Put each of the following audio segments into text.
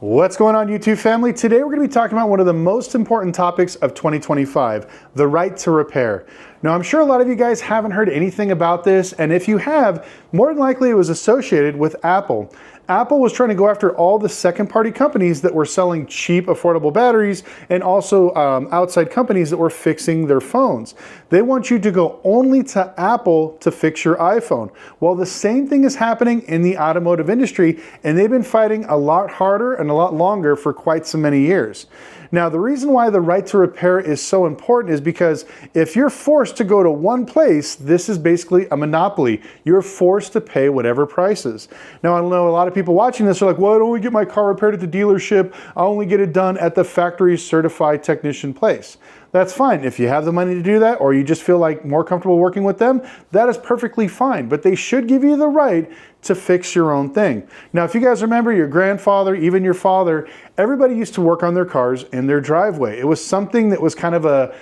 What's going on, YouTube family? Today we're going to be talking about one of the most important topics of 2025, the right to repair. Now, I'm sure a lot of you guys haven't heard anything about this, and if you have, more than likely it was associated with Apple. Apple was trying to go after all the second-party companies that were selling cheap, affordable batteries and also outside companies that were fixing their phones. They want you to go only to Apple to fix your iPhone. Well, the same thing is happening in the automotive industry, and they've been fighting a lot harder and a lot longer for quite so many years. Now, the reason why the right to repair is so important is because if you're forced to go to one place, this is basically a monopoly. You're forced to pay whatever prices. Now, I know a lot of people watching this are like, well, I only get my car repaired at the dealership. I only get it done at the factory certified technician place. That's fine. If you have the money to do that, or you just feel like more comfortable working with them, that is perfectly fine. But they should give you the right to fix your own thing. Now, if you guys remember, your grandfather, even your father, everybody used to work on their cars in their driveway. It was something that was kind of a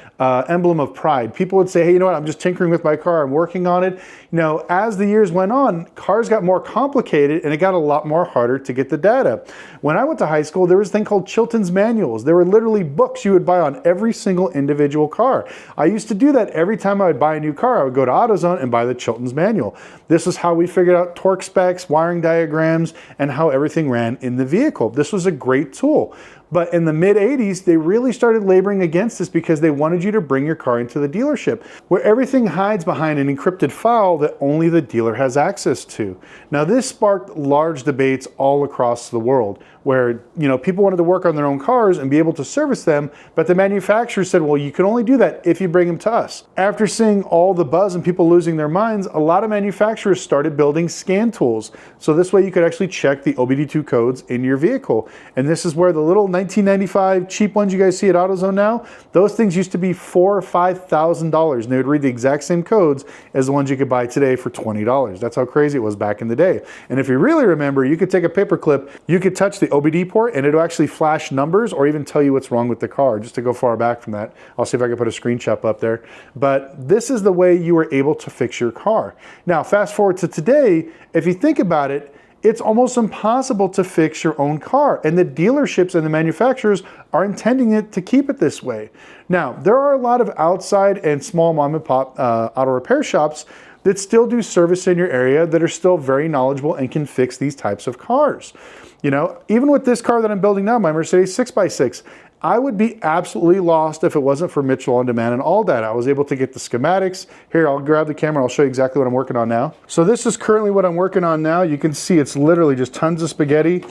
emblem of pride. People would say, hey, you know what, I'm just tinkering with my car, I'm working on it. You know, as the years went on, cars got more complicated and it got a lot more harder to get the data. When I went to high school, there was a thing called Chilton's manuals. There were literally books you would buy on every single individual car. I used to do that every time I would buy a new car. I would go to AutoZone and buy the Chilton's manual. This is how we figured out torque specs, wiring diagrams, and how everything ran in the vehicle. This was a great tool. But in the mid-'80s, they really started laboring against this because they wanted you to bring your car into the dealership, where everything hides behind an encrypted file that only the dealer has access to. Now, this sparked large debates all across the world, where people wanted to work on their own cars and be able to service them, but the manufacturer said, well, you can only do that if you bring them to us. After seeing all the buzz and people losing their minds, a lot of manufacturers started building scan tools. So this way you could actually check the OBD2 codes in your vehicle. And this is where the little 1995 cheap ones you guys see at AutoZone now, those things used to be $4,000 or $5,000, and they would read the exact same codes as the ones you could buy today for $20. That's how crazy it was back in the day. And if you really remember, you could take a paper clip, you could touch the OBD port, and it'll actually flash numbers or even tell you what's wrong with the car. Just to go far back from that, I'll see if I can put a screenshot up there. But this is the way you were able to fix your car. Now, fast forward to today, if you think about it, it's almost impossible to fix your own car, and the dealerships and the manufacturers are intending it to keep it this way. Now, there are a lot of outside and small mom and pop auto repair shops that still do service in your area that are still very knowledgeable and can fix these types of cars. Even with this car that I'm building now, my Mercedes 6x6, I would be absolutely lost if it wasn't for Mitchell On Demand and all that. I was able to get the schematics. Here, I'll grab the camera. I'll show you exactly what I'm working on now. So this is currently what I'm working on now. You can see it's literally just tons of spaghetti.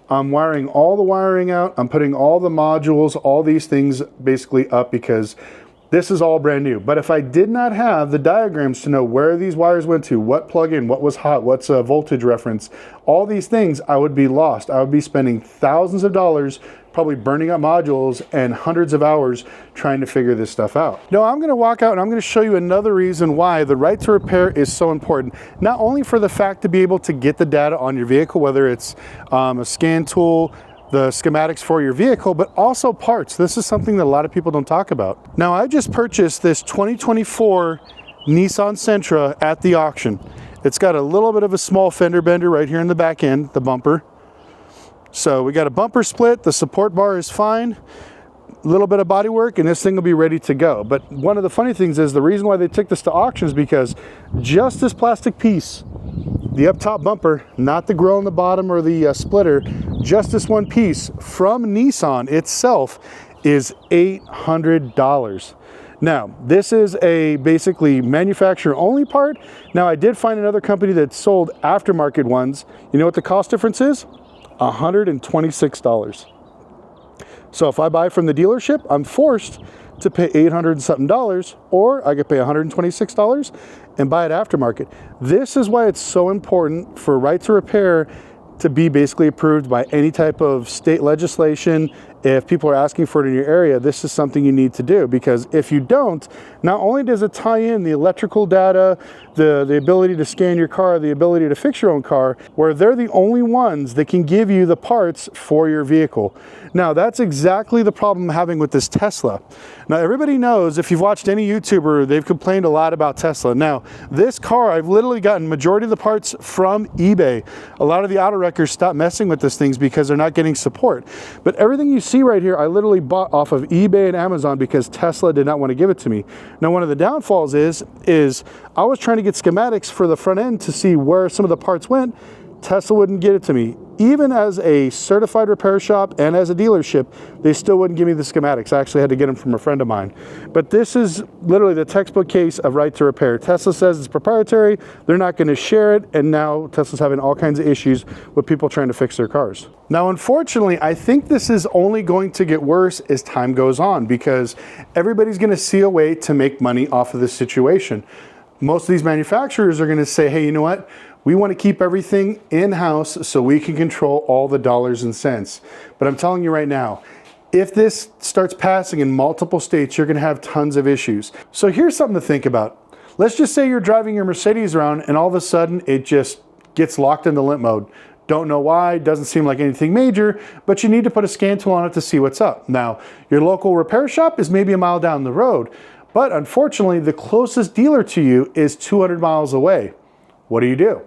I'm wiring all the wiring out. I'm putting all the modules, all these things basically up because this is all brand new. But if I did not have the diagrams to know where these wires went to, what plug-in, what was hot, what's a voltage reference, all these things, I would be lost. I would be spending thousands of dollars, probably burning up modules and hundreds of hours trying to figure this stuff out. Now, I'm gonna walk out and I'm gonna show you another reason why the right to repair is so important. Not only for the fact to be able to get the data on your vehicle, whether it's a scan tool, the schematics for your vehicle, but also parts. This is something that a lot of people don't talk about. Now, I just purchased this 2024 Nissan Sentra at the auction. It's got a little bit of a small fender bender right here in the back end, the bumper. So we got a bumper split, the support bar is fine, a little bit of body work, and this thing will be ready to go. But one of the funny things is the reason why they took this to auction is because just this plastic piece, the up top bumper, not the grill on the bottom or the splitter, just this one piece from Nissan itself is $800. Now, this is a basically manufacturer only part. Now, I did find another company that sold aftermarket ones. You know what the cost difference is? $126. So if I buy from the dealership, I'm forced to pay $800 and something, or I could pay $126 and buy it aftermarket. This is why it's so important for right to repair to be basically approved by any type of state legislation if people are asking for it in your area, this is something you need to do, because if you don't, not only does it tie in the electrical data, the ability to scan your car, the ability to fix your own car, where they're the only ones that can give you the parts for your vehicle. Now, that's exactly the problem I'm having with this Tesla. Now, everybody knows, if you've watched any YouTuber, they've complained a lot about Tesla. Now, this car, I've literally gotten majority of the parts from eBay. A lot of the auto wreckers stopped messing with these things because they're not getting support. But everything you see right here, I literally bought off of eBay and Amazon because Tesla did not want to give it to me. Now, one of the downfalls is I was trying to get schematics for the front end to see where some of the parts went. Tesla wouldn't get it to me. Even as a certified repair shop and as a dealership, they still wouldn't give me the schematics. I actually had to get them from a friend of mine. But this is literally the textbook case of right to repair. Tesla says it's proprietary, they're not going to share it, and now Tesla's having all kinds of issues with people trying to fix their cars. Now, unfortunately, I think this is only going to get worse as time goes on, because everybody's going to see a way to make money off of this situation. Most of these manufacturers are going to say, hey, you know what? We want to keep everything in-house so we can control all the dollars and cents. But I'm telling you right now, if this starts passing in multiple states, you're going to have tons of issues. So here's something to think about. Let's just say you're driving your Mercedes around and all of a sudden it just gets locked into limp mode. Don't know why, doesn't seem like anything major, but you need to put a scan tool on it to see what's up. Now, your local repair shop is maybe a mile down the road, but unfortunately, the closest dealer to you is 200 miles away. What do?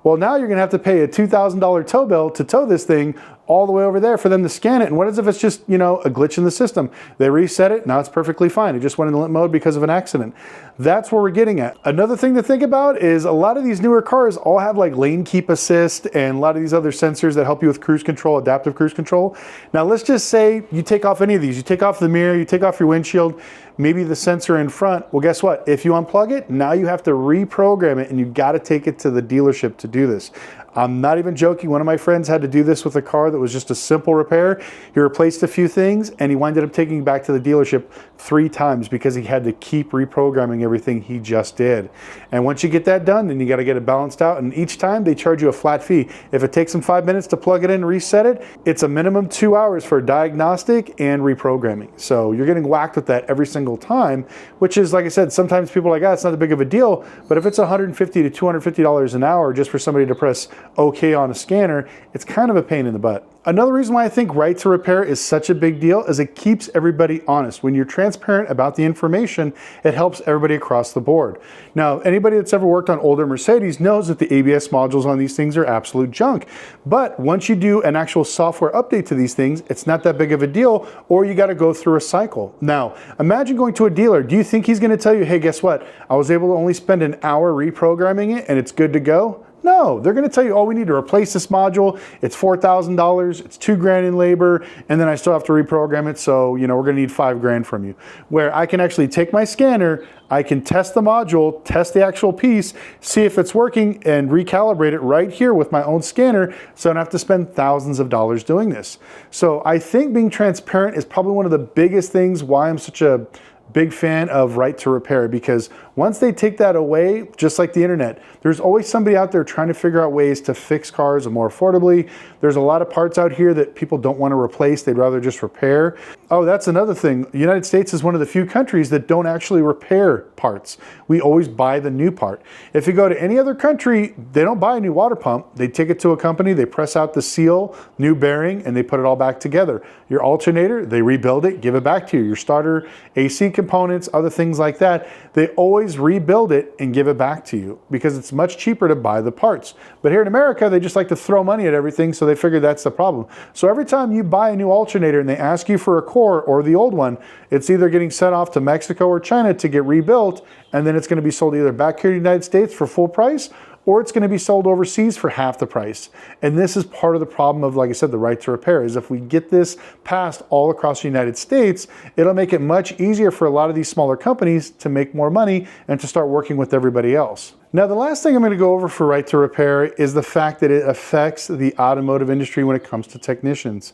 Well, now you're going to have to pay a $2,000 tow bill to tow this thing all the way over there for them to scan it. And what if it's just, a glitch in the system? They reset it, now it's perfectly fine. It just went into limp mode because of an accident. That's where we're getting at. Another thing to think about is a lot of these newer cars all have like lane keep assist and a lot of these other sensors that help you with cruise control, adaptive cruise control. Now, let's just say you take off any of these. You take off the mirror, you take off your windshield, maybe the sensor in front. Well, guess what? If you unplug it, now you have to reprogram it and you got to take it to the dealership to do this. I'm not even joking. One of my friends had to do this with a car that was just a simple repair. He replaced a few things and he winded up taking it back to the dealership 3 times because he had to keep reprogramming everything he just did. And once you get that done, then you got to get it balanced out. And each time they charge you a flat fee. If it takes them 5 minutes to plug it in and reset it, it's a minimum 2 hours for diagnostic and reprogramming. So you're getting whacked with that every single time, which is, like I said, sometimes people are like, it's not that big of a deal. But if it's $150 to $250 an hour just for somebody to press OK on a scanner, it's kind of a pain in the butt. Another reason why I think right to repair is such a big deal is it keeps everybody honest. When you're transparent about the information, it helps everybody across the board. Now, anybody that's ever worked on older Mercedes knows that the ABS modules on these things are absolute junk. But once you do an actual software update to these things, it's not that big of a deal, or you got to go through a cycle. Now, imagine going to a dealer. Do you think he's going to tell you, hey, guess what? I was able to only spend an hour reprogramming it and it's good to go? No, they're going to tell you, oh, we need to replace this module. It's $4,000. It's $2,000 in labor. And then I still have to reprogram it. So, we're going to need $5,000 from you. Where I can actually take my scanner, I can test the module, test the actual piece, see if it's working, and recalibrate it right here with my own scanner so I don't have to spend thousands of dollars doing this. So I think being transparent is probably one of the biggest things why I'm such a big fan of right to repair, because once they take that away, just like the internet, there's always somebody out there trying to figure out ways to fix cars more affordably. There's a lot of parts out here that people don't want to replace. They'd rather just repair. Oh, that's another thing. The United States is one of the few countries that don't actually repair parts. We always buy the new part. If you go to any other country, they don't buy a new water pump. They take it to a company, they press out the seal, new bearing, and they put it all back together. Your alternator, they rebuild it, give it back to you. Your starter, AC components, other things like that, they always rebuild it and give it back to you because it's much cheaper to buy the parts. But here in America, they just like to throw money at everything, so they figure that's the problem. So every time you buy a new alternator and they ask you for a core or the old one, it's either getting sent off to Mexico or China to get rebuilt, and then it's going to be sold either back here in the United States for full price, or it's going to be sold overseas for half the price. And this is part of the problem of, like I said, the right to repair, is if we get this passed all across the United States, it'll make it much easier for a lot of these smaller companies to make more money and to start working with everybody else. Now, the last thing I'm going to go over for right to repair is the fact that it affects the automotive industry when it comes to technicians.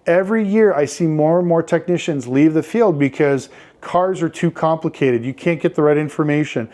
Every year I see more and more technicians leave the field because cars are too complicated. You can't get the right information.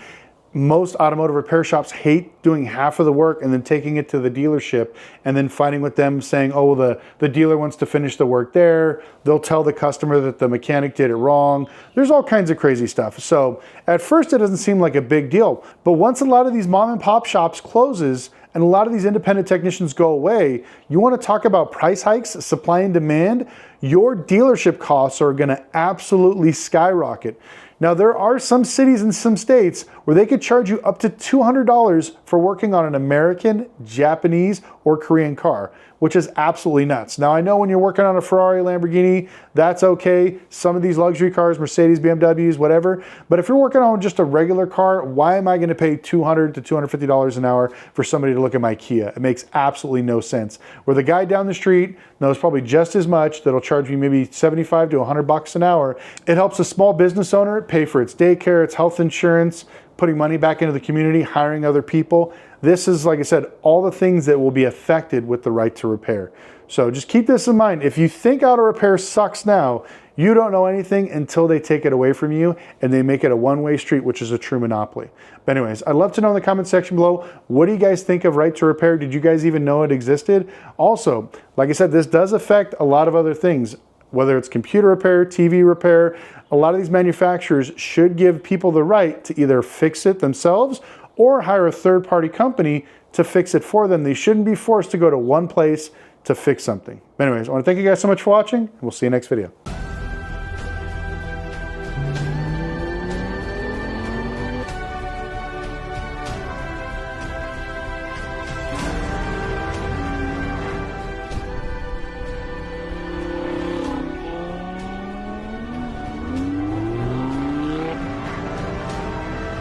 most automotive repair shops hate doing half of the work and then taking it to the dealership and then fighting with them saying, oh, the dealer wants to finish the work there. They'll tell the customer that the mechanic did it wrong. There's all kinds of crazy stuff. So at first it doesn't seem like a big deal, but once a lot of these mom and pop shops closes and a lot of these independent technicians go away, you want to talk about price hikes, supply and demand, your dealership costs are going to absolutely skyrocket. Now, there are some cities and some states where they could charge you up to $200 for working on an American, Japanese, or Korean car, which is absolutely nuts. Now, I know when you're working on a Ferrari, Lamborghini, that's okay. Some of these luxury cars, Mercedes, BMWs, whatever. But if you're working on just a regular car, why am I going to pay $200 to $250 an hour for somebody to look at my Kia? It makes absolutely no sense. Where the guy down the street knows probably just as much, that'll charge me maybe 75 to 100 bucks an hour. It helps a small business owner pay for its daycare, its health insurance, putting money back into the community, hiring other people. This is, like I said, all the things that will be affected with the right to repair. So just keep this in mind. If you think auto repair sucks now, you don't know anything until they take it away from you and they make it a one-way street, which is a true monopoly. But anyways, I'd love to know in the comment section below, what do you guys think of right to repair? Did you guys even know it existed? Also, like I said, this does affect a lot of other things, whether it's computer repair, TV repair. A lot of these manufacturers should give people the right to either fix it themselves or hire a third-party company to fix it for them. They shouldn't be forced to go to one place to fix something. But anyways, I want to thank you guys so much for watching, and we'll see you next video.